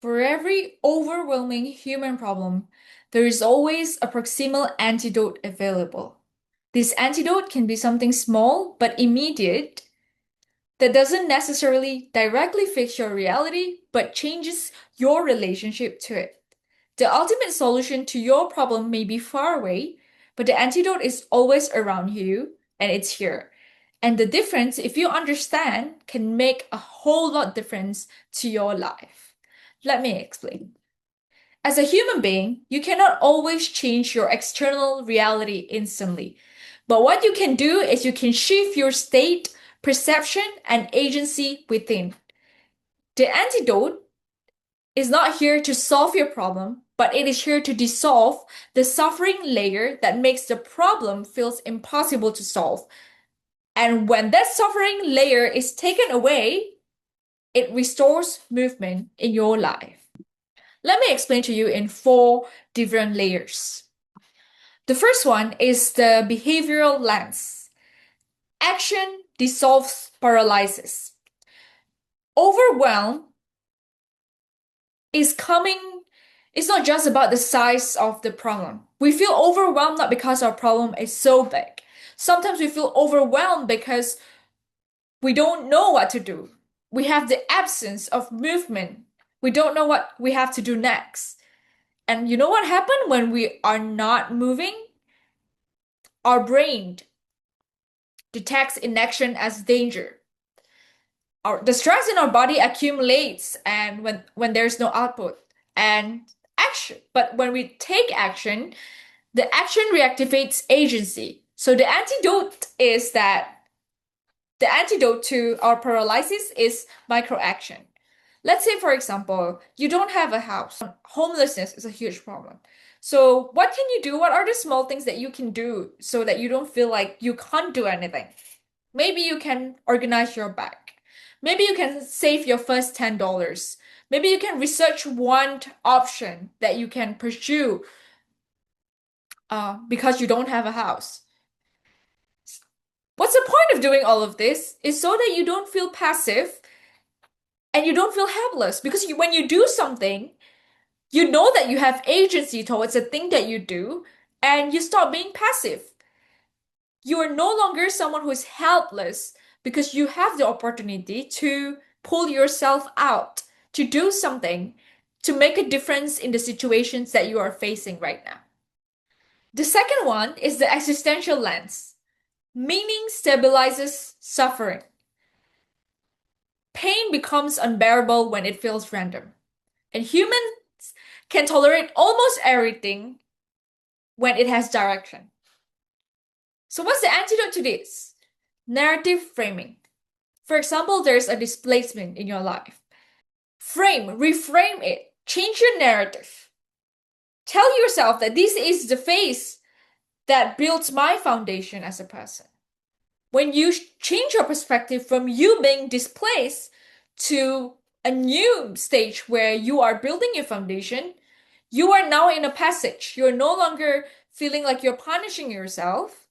For every overwhelming human problem, there is always a proximal antidote available. This antidote can be something small but immediate that doesn't necessarily directly fix your reality but changes your relationship to it. The ultimate solution to your problem may be far away, but the antidote is always around you and it's here. And the difference, if you understand, can make a whole lot difference to your life. Let me explain. As a human being, you cannot always change your external reality instantly. But what you can do is you can shift your state, perception, and agency within. The antidote is not here to solve your problem, but it is here to dissolve the suffering layer that makes the problem feels impossible to solve. And when that suffering layer is taken away, it restores movement in your life. Let me explain to you in four different layers. The first one is the behavioral lens. Action dissolves paralysis. Overwhelm is coming, it's not just about the size of the problem. We feel overwhelmed not because our problem is so big. Sometimes we feel overwhelmed because we don't know what to do. We have the absence of movement. We don't know what we have to do next. And you know what happened when we are not moving? Our brain detects inaction as danger. The stress in our body accumulates and when there's no output and action. But when we take action, the action reactivates agency. So the antidote to our paralysis is micro action. Let's say, for example, you don't have a house. Homelessness is a huge problem. So, what can you do? What are the small things that you can do so that you don't feel like you can't do anything? Maybe you can organize your bag. Maybe you can save your first $10. Maybe you can research one option that you can pursue because you don't have a house. What's the point of doing all of this? Is so that you don't feel passive and you don't feel helpless. Because when you do something, you know that you have agency towards the thing that you do, and you stop being passive. You are no longer someone who is helpless because you have the opportunity to pull yourself out, to do something, to make a difference in the situations that you are facing right now. The second one is the existential lens. Meaning stabilizes suffering. Pain becomes unbearable when it feels random. And humans can tolerate almost everything when it has direction. So, what's the antidote to this? Narrative framing. For example, there's a displacement in your life. Reframe it, change your narrative. Tell yourself that this is the phase that builds my foundation as a person. When you change your perspective from you being displaced to a new stage where you are building your foundation, you are now in a passage. You're no longer feeling like you're punishing yourself,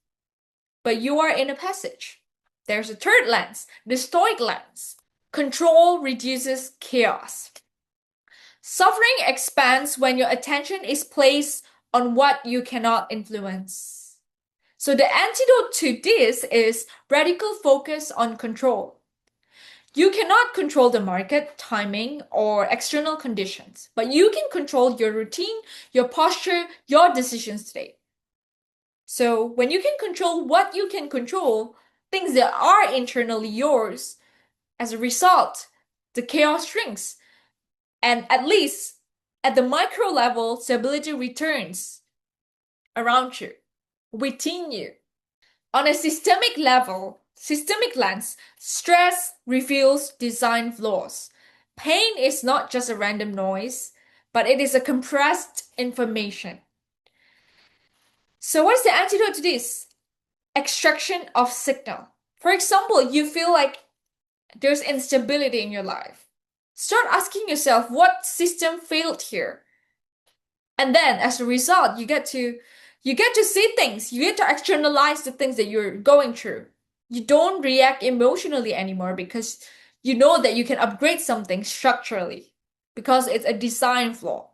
but you are in a passage. There's a third lens, the stoic lens. Control reduces chaos. Suffering expands when your attention is placed on what you cannot influence. So the antidote to this is radical focus on control. You cannot control the market, timing, or external conditions, but you can control your routine, your posture, your decisions today. So when you can control what you can control, things that are internally yours, as a result, the chaos shrinks. And at least at the micro level, stability returns around you, within you. On a systemic lens, stress reveals design flaws. Pain is not just a random noise, but it is a compressed information. So what's the antidote to this? Extraction of signal. For example, you feel like there's instability in your life. Start asking yourself what system failed here. And then as a result, you get to see things, you get to externalize the things that you're going through. You don't react emotionally anymore because you know that you can upgrade something structurally. because it's a design flaw.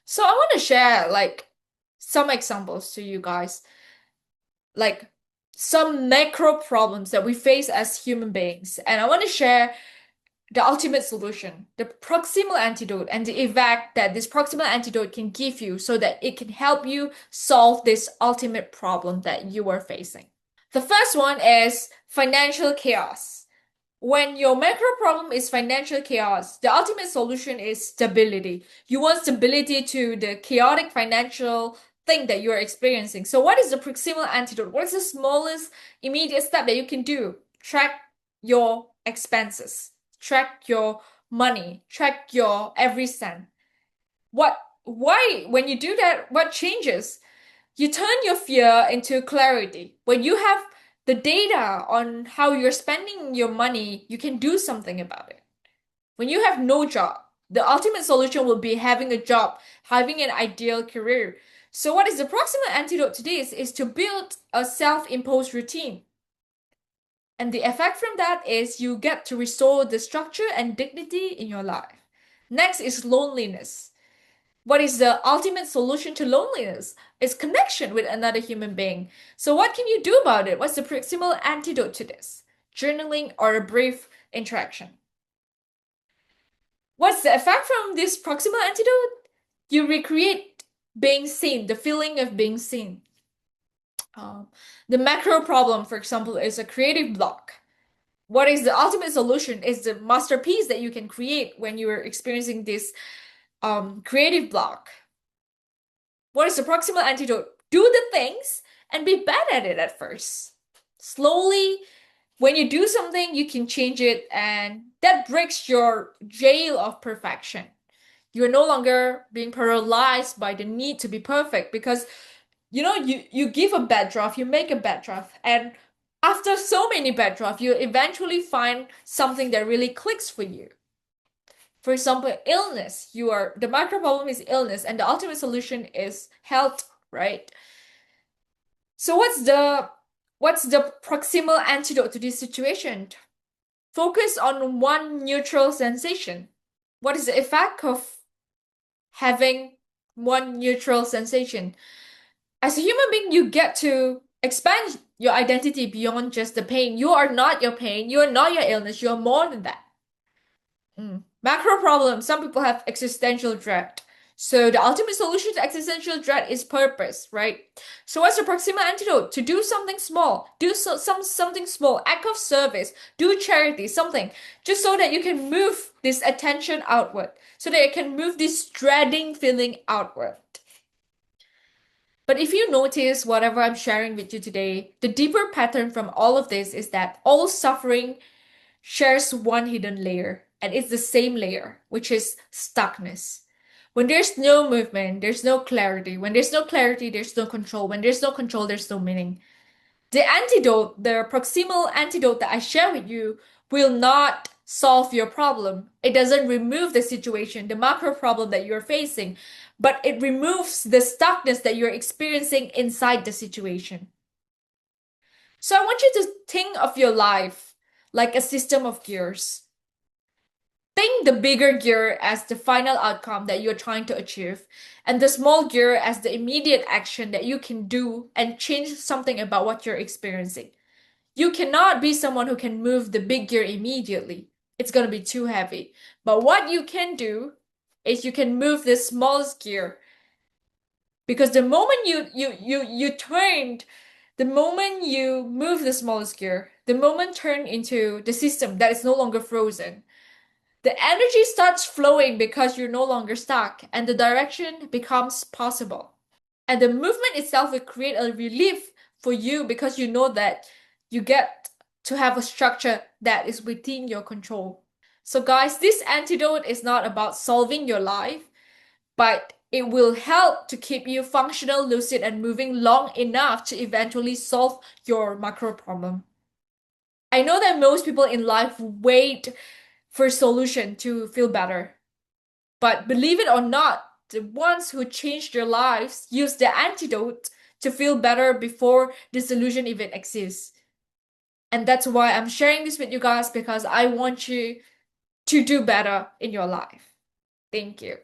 So I want to share like some examples to you guys, like some macro problems that we face as human beings. And I want to share the ultimate solution, the proximal antidote, and the effect that this proximal antidote can give you so that it can help you solve this ultimate problem that you are facing. The first one is financial chaos. When your macro problem is financial chaos, the ultimate solution is stability. You want stability to the chaotic financial thing that you are experiencing. So, what is the proximal antidote? What is the smallest immediate step that you can do? Track your expenses, track your money, track your every cent. Why, when you do that, what changes? You turn your fear into clarity. When you have the data on how you're spending your money, you can do something about it. When you have no job, the ultimate solution will be having a job, having an ideal career. So, what is the proximate antidote to this is to build a self-imposed routine. And the effect from that is you get to restore the structure and dignity in your life. Next is loneliness. What is the ultimate solution to loneliness? It's connection with another human being. So what can you do about it? What's the proximal antidote to this? Journaling or a brief interaction. What's the effect from this proximal antidote? You recreate being seen, the feeling of being seen. Um, the macro problem, for example, is a creative block. What is the ultimate solution? Is the masterpiece that you can create when you are experiencing this creative block. What is the proximal antidote? Do the things and be bad at it at first. Slowly, when you do something, you can change it, and that breaks your jail of perfection. You're no longer being paralyzed by the need to be perfect because you give a bad draft, you make a bad draft, and after so many bad drafts, you eventually find something that really clicks for you. For example, illness. The macro problem is illness, and the ultimate solution is health, right? So what's the proximal antidote to this situation? Focus on one neutral sensation. What is the effect of having one neutral sensation? As a human being, you get to expand your identity beyond just the pain. You are not your pain, you are not your illness, you are more than that. Macro problem. Some people have existential dread. So the ultimate solution to existential dread is purpose, right? So what's the proximal antidote? To do something small, do something small, act of service, do charity, something, just so that you can move this attention outward, so that you can move this dreading feeling outward. But if you notice whatever I'm sharing with you today, the deeper pattern from all of this is that all suffering shares one hidden layer, and it's the same layer, which is stuckness. When there's no movement, there's no clarity. When there's no clarity, there's no control. When there's no control, there's no meaning. The antidote, the proximal antidote that I share with you, will not solve your problem. It doesn't remove the situation, the macro problem that you're facing, but it removes the stuckness that you're experiencing inside the situation. So I want you to think of your life like a system of gears. Think the bigger gear as the final outcome that you're trying to achieve, and the small gear as the immediate action that you can do and change something about what you're experiencing. You cannot be someone who can move the big gear immediately. It's going to be too heavy. But what you can do is you can move the smallest gear, because the moment you turned, the moment you move the smallest gear, the moment turn into the system that is no longer frozen. The energy starts flowing because you're no longer stuck, and the direction becomes possible. And the movement itself will create a relief for you because you know that you get to have a structure that is within your control. So, guys, this antidote is not about solving your life, but it will help to keep you functional, lucid, and moving long enough to eventually solve your macro problem. I know that most people in life wait for a solution to feel better. But believe it or not, the ones who changed their lives use the antidote to feel better before the solution even exists. And that's why I'm sharing this with you guys, because I want you to do better in your life. Thank you.